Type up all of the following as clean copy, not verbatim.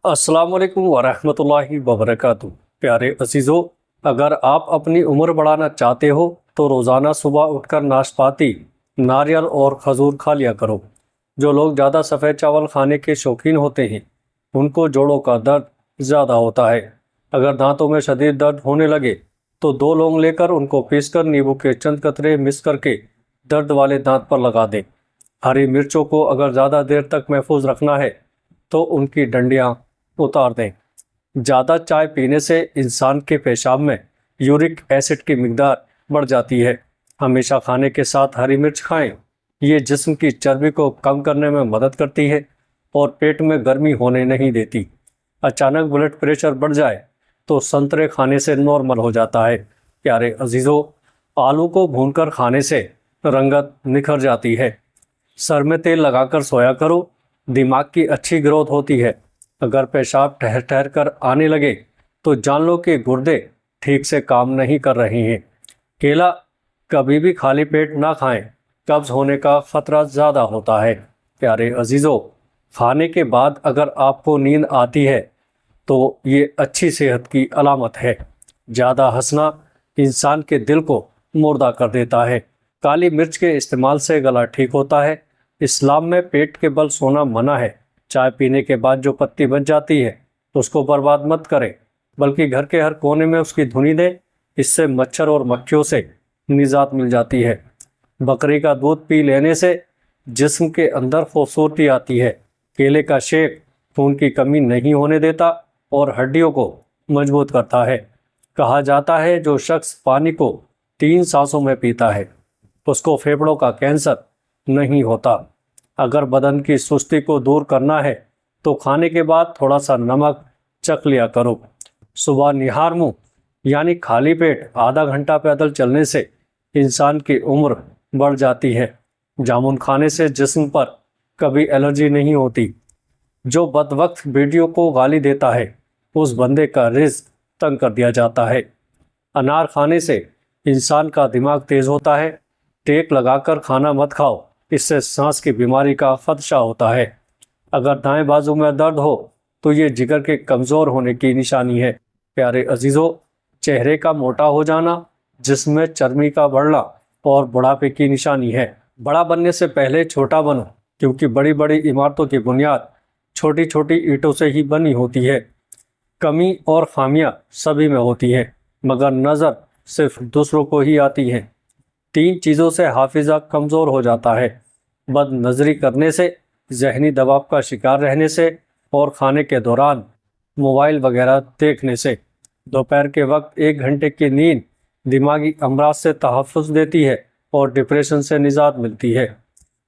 السلام علیکم ورحمۃ اللہ وبرکاتہ۔ پیارے عزیزو، اگر آپ اپنی عمر بڑھانا چاہتے ہو تو روزانہ صبح اٹھ کر ناشپاتی، ناریل اور کھجور کھا لیا کرو۔ جو لوگ زیادہ سفید چاول کھانے کے شوقین ہوتے ہیں ان کو جوڑوں کا درد زیادہ ہوتا ہے۔ اگر دانتوں میں شدید درد ہونے لگے تو 2 لونگ لے کر ان کو پیس کر نیبو کے چند قطرے مکس کر کے درد والے دانت پر لگا دیں۔ ہری مرچوں کو اگر زیادہ دیر تک محفوظ رکھنا ہے تو ان کی ڈنڈیاں اتار دیں۔ زیادہ چائے پینے سے انسان کے پیشاب میں یورک ایسڈ کی مقدار بڑھ جاتی ہے۔ ہمیشہ کھانے کے ساتھ ہری مرچ کھائیں، یہ جسم کی چربی کو کم کرنے میں مدد کرتی ہے اور پیٹ میں گرمی ہونے نہیں دیتی۔ اچانک بلڈ پریشر بڑھ جائے تو سنترے کھانے سے نارمل ہو جاتا ہے۔ پیارے عزیزو، آلو کو بھون کر کھانے سے رنگت نکھر جاتی ہے۔ سر میں تیل لگا کر سویا کرو، دماغ کی اچھی گروتھ ہوتی ہے۔ اگر پیشاب ٹھہر ٹھہر کر آنے لگے تو جان لو کہ گردے ٹھیک سے کام نہیں کر رہے ہیں۔ کیلا کبھی بھی خالی پیٹ نہ کھائیں، قبض ہونے کا خطرہ زیادہ ہوتا ہے۔ پیارے عزیزو، کھانے کے بعد اگر آپ کو نیند آتی ہے تو یہ اچھی صحت کی علامت ہے۔ زیادہ ہنسنا انسان کے دل کو مردہ کر دیتا ہے۔ کالی مرچ کے استعمال سے گلا ٹھیک ہوتا ہے۔ اسلام میں پیٹ کے بل سونا منع ہے۔ چائے پینے کے بعد جو پتی بچ جاتی ہے اس کو برباد مت کریں، بلکہ گھر کے ہر کونے میں اس کی دھنی دیں۔ اس سے مچھر اور مکھیوں سے نجات مل جاتی ہے۔ بکری کا دودھ پی لینے سے جسم کے اندر خوبصورتی آتی ہے۔ کیلے کا شیک خون کی کمی نہیں ہونے دیتا اور ہڈیوں کو مضبوط کرتا ہے۔ کہا جاتا ہے جو شخص پانی کو 3 سانسوں میں پیتا ہے اس کو پھیپھڑوں کا کینسر نہیں ہوتا۔ اگر بدن کی سستی کو دور کرنا ہے تو کھانے کے بعد تھوڑا سا نمک چکھ لیا کرو۔ صبح نہار منہ یعنی خالی پیٹ آدھا گھنٹہ پیدل چلنے سے انسان کی عمر بڑھ جاتی ہے۔ جامن کھانے سے جسم پر کبھی الرجی نہیں ہوتی۔ جو بد وقت بیٹیوں کو گالی دیتا ہے اس بندے کا رزق تنگ کر دیا جاتا ہے۔ انار کھانے سے انسان کا دماغ تیز ہوتا ہے۔ ٹیک لگا کر کھانا مت کھاؤ، اس سے سانس کی بیماری کا خدشہ ہوتا ہے۔ اگر دائیں بازو میں درد ہو تو یہ جگر کے کمزور ہونے کی نشانی ہے۔ پیارے عزیزو، چہرے کا موٹا ہو جانا جسم میں چربی کا بڑھنا اور بڑھاپے کی نشانی ہے۔ بڑا بننے سے پہلے چھوٹا بنو، کیونکہ بڑی بڑی عمارتوں کی بنیاد چھوٹی چھوٹی اینٹوں سے ہی بنی ہوتی ہے۔ کمی اور خامیاں سبھی میں ہوتی ہیں، مگر نظر صرف دوسروں کو ہی آتی ہے۔ 3 چیزوں سے حافظہ کمزور ہو جاتا ہے: بد نظری کرنے سے، ذہنی دباؤ کا شکار رہنے سے اور کھانے کے دوران موبائل وغیرہ دیکھنے سے۔ دوپہر کے وقت 1 گھنٹے کی نیند دماغی امراض سے تحفظ دیتی ہے اور ڈپریشن سے نجات ملتی ہے۔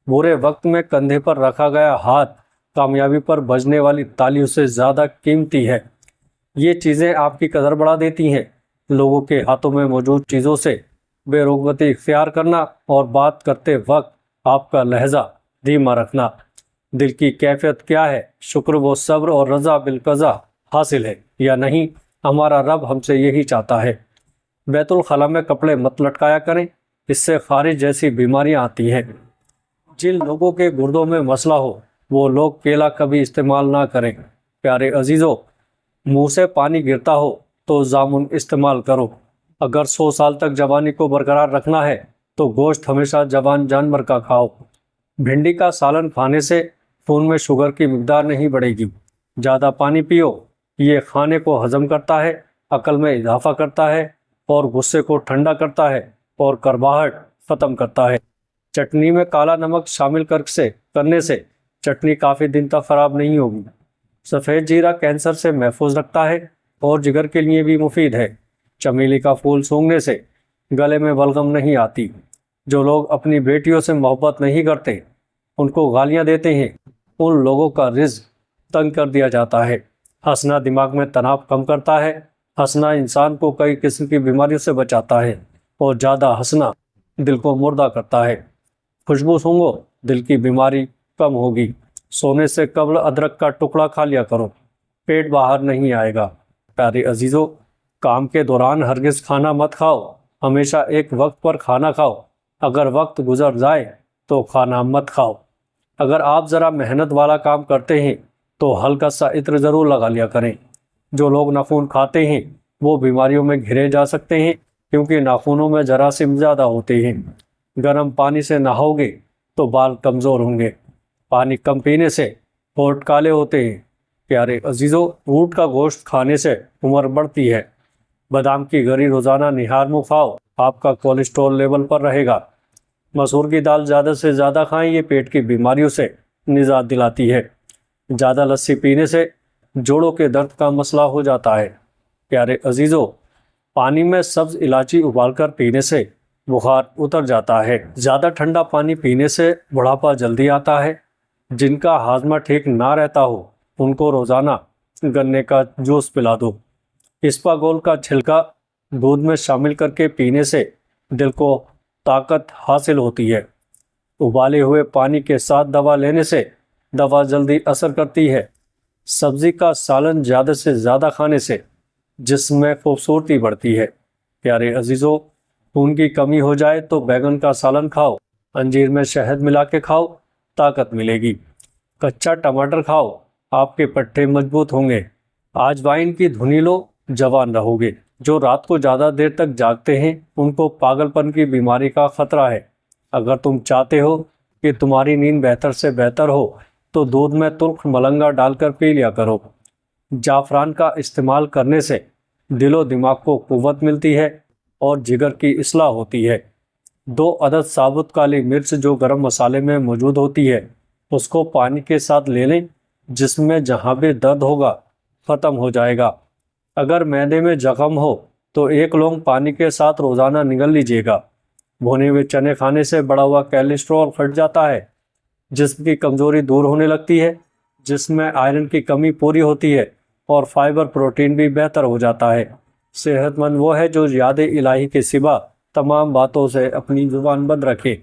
برے وقت میں کندھے پر رکھا گیا ہاتھ کامیابی پر بجنے والی تالیوں سے زیادہ قیمتی ہے۔ یہ چیزیں آپ کی قدر بڑھا دیتی ہیں۔ لوگوں کے ہاتھوں میں موجود چیزوں سے بے رغبتی اختیار کرنا اور بات کرتے وقت آپ کا لہجہ دھیما رکھنا۔ دل کی کیفیت کیا ہے؟ شکر و صبر اور رضا بالقضا حاصل ہے یا نہیں؟ ہمارا رب ہم سے یہی چاہتا ہے۔ بیت الخلاء میں کپڑے مت لٹکایا کریں، اس سے خارج جیسی بیماریاں آتی ہیں۔ جن لوگوں کے گردوں میں مسئلہ ہو وہ لوگ کیلا کبھی استعمال نہ کریں۔ پیارے عزیزو، منہ سے پانی گرتا ہو تو جامن استعمال کرو۔ اگر 100 سال تک جوانی کو برقرار رکھنا ہے تو گوشت ہمیشہ جوان جانور کا کھاؤ۔ بھنڈی کا سالن کھانے سے خون میں شوگر کی مقدار نہیں بڑھے گی۔ زیادہ پانی پیو، یہ کھانے کو ہضم کرتا ہے، عقل میں اضافہ کرتا ہے اور غصے کو ٹھنڈا کرتا ہے اور کڑواہٹ ختم کرتا ہے۔ چٹنی میں کالا نمک شامل کرنے سے چٹنی کافی دن تک خراب نہیں ہوگی۔ سفید جیرا کینسر سے محفوظ رکھتا ہے اور جگر کے لیے بھی مفید ہے۔ چمیلی کا پھول سونگھنے سے گلے میں بلغم نہیں آتی۔ جو لوگ اپنی بیٹیوں سے محبت نہیں کرتے، ان کو گالیاں دیتے ہیں، ان لوگوں کا رزق تنگ کر دیا جاتا ہے۔ ہنسنا دماغ میں تناؤ کم کرتا ہے۔ ہنسنا انسان کو کئی قسم کی بیماریوں سے بچاتا ہے اور زیادہ ہنسنا دل کو مردہ کرتا ہے۔ خوشبو سونگھو، دل کی بیماری کم ہوگی۔ سونے سے قبل ادرک کا ٹکڑا کھا لیا کرو، پیٹ باہر نہیں آئے گا۔ پیارے عزیزو، کام کے دوران ہرگز کھانا مت کھاؤ، ہمیشہ ایک وقت پر کھانا کھاؤ۔ اگر وقت گزر جائے تو کھانا مت کھاؤ۔ اگر آپ ذرا محنت والا کام کرتے ہیں تو हल्का सा इत्र ज़रूर लगा लिया करें। जो लोग नाखून खाते हैं वो बीमारियों में घिरे जा सकते हैं, क्योंकि नाखूनों में जरासीम ज़्यादा होते हैं। गर्म पानी से नहाओगे तो बाल कमज़ोर होंगे। पानी कम पीने से होंठ काले होते हैं। प्यारे अजीज़ों, ऊँट का गोश्त खाने से उम्र बढ़ती है। बादाम की गरी रोज़ाना निहार मुँह खाओ, आपका कोलेस्ट्रॉल लेवल पर रहेगा। मसूर की दाल ज़्यादा से ज़्यादा खाएं, ये पेट की बीमारियों से निजात दिलाती है। ज़्यादा लस्सी पीने से जोड़ों के दर्द का मसला हो जाता है। प्यारे अजीज़ों, पानी में सब्ज़ इलायची उबालकर पीने से बुखार उतर जाता है। ज़्यादा ठंडा पानी पीने से बुढ़ापा जल्दी आता है। जिनका हाजमा ठीक ना रहता हो उनको रोज़ाना गन्ने का जूस पिला दो। इसबगोल का छिलका दूध में शामिल करके पीने से दिल को ताकत हासिल होती है। उबाले हुए पानी के साथ दवा लेने से दवा जल्दी असर करती है। सब्ज़ी का सालन ज़्यादा से ज़्यादा खाने से जिस्म में खूबसूरती बढ़ती है। प्यारे अजीज़ों, खून की कमी हो जाए तो बैगन का सालन खाओ, अंजीर में शहद मिला के खाओ, ताकत मिलेगी। कच्चा टमाटर खाओ, आपके पट्टे मजबूत होंगे। आज वाइन की धुनी लो, जवान रहोगे। जो रात को ज़्यादा देर तक जागते हैं उनको पागलपन की बीमारी का खतरा है। अगर तुम चाहते हो कि तुम्हारी नींद बेहतर से बेहतर हो तो दूध में तुर्क मलंगा डालकर पी लिया करो। जाफरान का इस्तेमाल करने से दिलो दिमाग को कुव्वत मिलती है और जिगर की इस्लाह होती है। 2 अदद साबुत काली मिर्च जो गरम मसाले में मौजूद होती है उसको पानी के साथ ले लें, जिसमें जहाँ भी दर्द होगा ख़त्म हो जाएगा। अगर मैदे में जख्म हो तो 1 लौंग पानी के साथ रोज़ाना निगल लीजिएगा। भुने हुए चने खाने से बढ़ा हुआ कोलेस्ट्रॉल फट जाता है, जिस्म की कमज़ोरी दूर होने लगती है, जिसमें आयरन की कमी पूरी होती है और फाइबर प्रोटीन भी बेहतर हो जाता है। सेहतमंद वो है जो याद इलाही के सिवा तमाम बातों से अपनी ज़ुबान बंद रखे।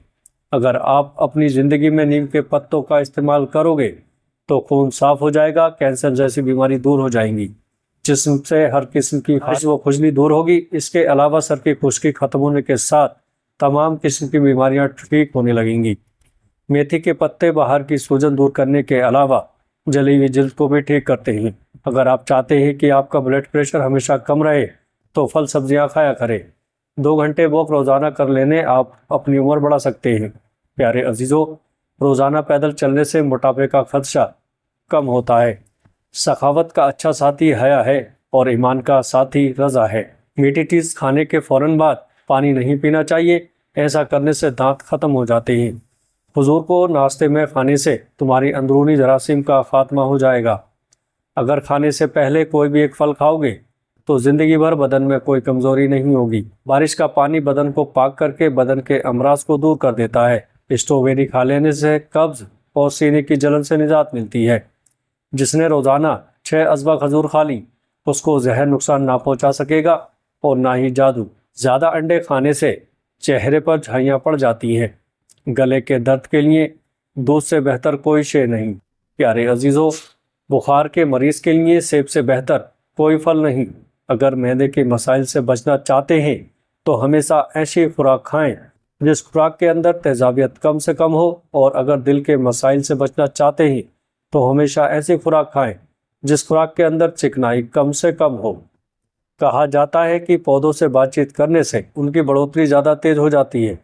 अगर आप अपनी ज़िंदगी में नीम के पत्तों का इस्तेमाल करोगे तो खून साफ हो जाएगा, कैंसर जैसी बीमारी दूर हो जाएंगी, जिस्म से हर किस्म की खांसी व खुजली दूर होगी। इसके अलावा सर की खुश्की खत्म होने के साथ तमाम किस्म की बीमारियां ठीक होने लगेंगी। मेथी के पत्ते बाहर की सूजन दूर करने के अलावा जली हुई जिल्द को भी ठीक करते हैं। अगर आप चाहते हैं कि आपका ब्लड प्रेशर हमेशा कम रहे तो फल सब्जियां खाया करें। 2 घंटे वॉक रोज़ाना कर लेने आप अपनी उम्र बढ़ा सकते हैं। प्यारे अजीज़ों, रोज़ाना पैदल चलने से मोटापे का खदशा कम होता है। सखावत का अच्छा साथी हया है और ईमान का साथी रज़ा है। मीठी चीज़ खाने के फ़ौरन बाद पानी नहीं पीना चाहिए, ऐसा करने से दांत ख़त्म हो जाते हैं। हुजूर को नाश्ते में खाने से तुम्हारी अंदरूनी जरासीम का खात्मा हो जाएगा। अगर खाने से पहले कोई भी एक फल खाओगे तो ज़िंदगी भर बदन में कोई कमज़ोरी नहीं होगी। बारिश का पानी बदन को पाक करके बदन के अमराज को दूर कर देता है। स्ट्रॉबेरी खा लेने से कब्ज़ और सीने की जलन से निजात मिलती है। जिसने रोज़ाना 6 अज़बा खजूर खा ली उसको जहर नुकसान ना पहुंचा सकेगा और ना ही जादू। ज़्यादा अंडे खाने से चेहरे पर झाइयाँ पड़ जाती हैं। गले के दर्द के लिए दूध से बेहतर कोई शे नहीं। प्यारे अजीज़ों, बुखार के मरीज़ के लिए सेब से बेहतर कोई फल नहीं। अगर मैदे के मसाइल से बचना चाहते हैं तो हमेशा ऐसी खुराक खाएं जिस खुराक के अंदर तेज़ाबियत कम से कम हो, और अगर दिल के मसाइल से बचना चाहते हैं तो हमेशा ऐसी खुराक खाएं जिस खुराक के अंदर चिकनाई कम से कम हो। कहा जाता है कि पौधों से बातचीत करने से उनकी बढ़ोतरी ज़्यादा तेज़ हो जाती है।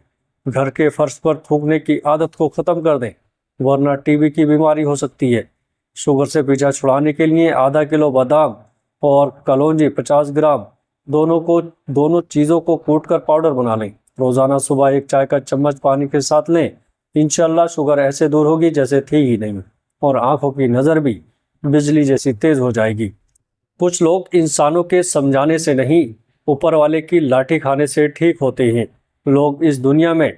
घर के फर्श पर थूकने की आदत को ख़त्म कर दें, वरना टीबी की बीमारी हो सकती है। शुगर से पीछा छुड़ाने के लिए आधा किलो बादाम और कलौंजी 50 ग्राम दोनों चीज़ों को कूटकर पाउडर बना लें। रोज़ाना सुबह 1 चाय का चम्मच पानी के साथ लें। इंशाल्लाह शुगर ऐसे दूर होगी जैसे थी ही नहीं, और आँखों की नज़र भी बिजली जैसी तेज़ हो जाएगी। कुछ लोग इंसानों के समझाने से नहीं, ऊपर वाले की लाठी खाने से ठीक होते हैं। लोग इस दुनिया में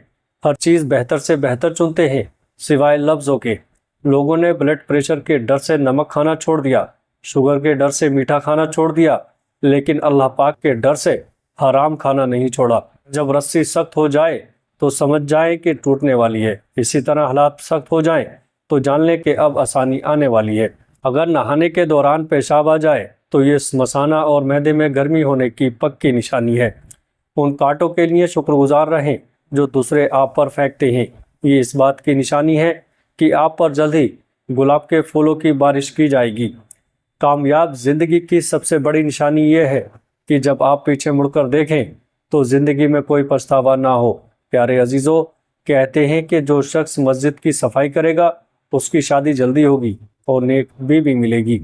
हर चीज़ बेहतर से बेहतर चुनते हैं सिवाय लफ्ज़ों के। लोगों ने ब्लड प्रेशर के डर से नमक खाना छोड़ दिया, शुगर के डर से मीठा खाना छोड़ दिया, लेकिन अल्लाह पाक के डर से हराम खाना नहीं छोड़ा। जब रस्सी सख्त हो जाए तो समझ जाए कि टूटने वाली है। इसी तरह हालात सख्त हो जाएं तो जान लें कि अब आसानी आने वाली है। अगर नहाने के दौरान पेशाब आ जाए तो ये मसाना और मैदे में गर्मी होने की पक्की निशानी है। उन कांटों के लिए शुक्रगुजार रहें जो दूसरे आप पर फेंकते हैं। ये इस बात की निशानी है कि आप पर जल्द ही गुलाब के फूलों की बारिश की जाएगी। कामयाब जिंदगी की सबसे बड़ी निशानी ये है कि जब आप पीछे मुड़कर देखें तो जिंदगी में कोई पछतावा ना हो। प्यारे अजीजों, कहते हैं कि जो शख्स मस्जिद की सफाई करेगा उसकी शादी जल्दी होगी और नेक बीवी मिलेगी।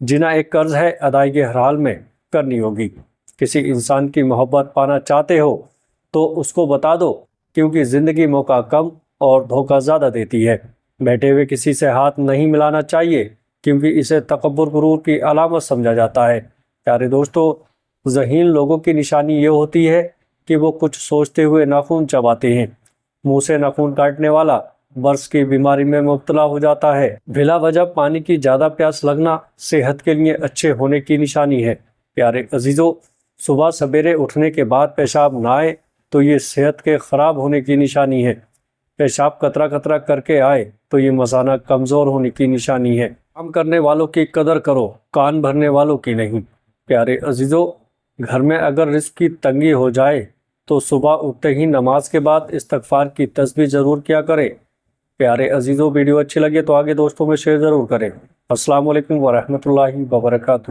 जीना एक कर्ज है, अदायगी हर हाल में करनी होगी। किसी इंसान की मोहब्बत पाना चाहते हो तो उसको बता दो, क्योंकि ज़िंदगी मौका कम और धोखा ज़्यादा देती है। बैठे हुए किसी से हाथ नहीं मिलाना चाहिए, क्योंकि इसे तकब्बुर गुरूर की अलामत समझा जाता है। प्यारे दोस्तों, ज़हीन लोगों की निशानी ये होती है कि वो कुछ सोचते हुए नाखून चबाते हैं। मुंह से नाखून काटने वाला बर्स की बीमारी में मुब्तला हो जाता है। बिला वजह पानी की ज़्यादा प्यास लगना सेहत के लिए अच्छे होने की निशानी है। प्यारे अजीज़ों, सुबह सवेरे उठने के बाद पेशाब ना आए तो ये सेहत के ख़राब होने की निशानी है। पेशाब कतरा कतरा करके आए तो ये मसाना कमज़ोर होने की निशानी है। काम करने वालों की कदर करो, कान भरने वालों की नहीं। प्यारे अजीज़ों, घर में अगर रिज़्क़ की तंगी हो जाए तो सुबह उठते ही नमाज के बाद इस्तग़फ़ार की तस्बीह ज़रूर किया करें। प्यारे अजीज़ों, वीडियो अच्छी लगे तो आगे दोस्तों में शेयर ज़रूर करें। अस्सलाम वालेकुम व रहमतुल्लाहि व बरकातुहू।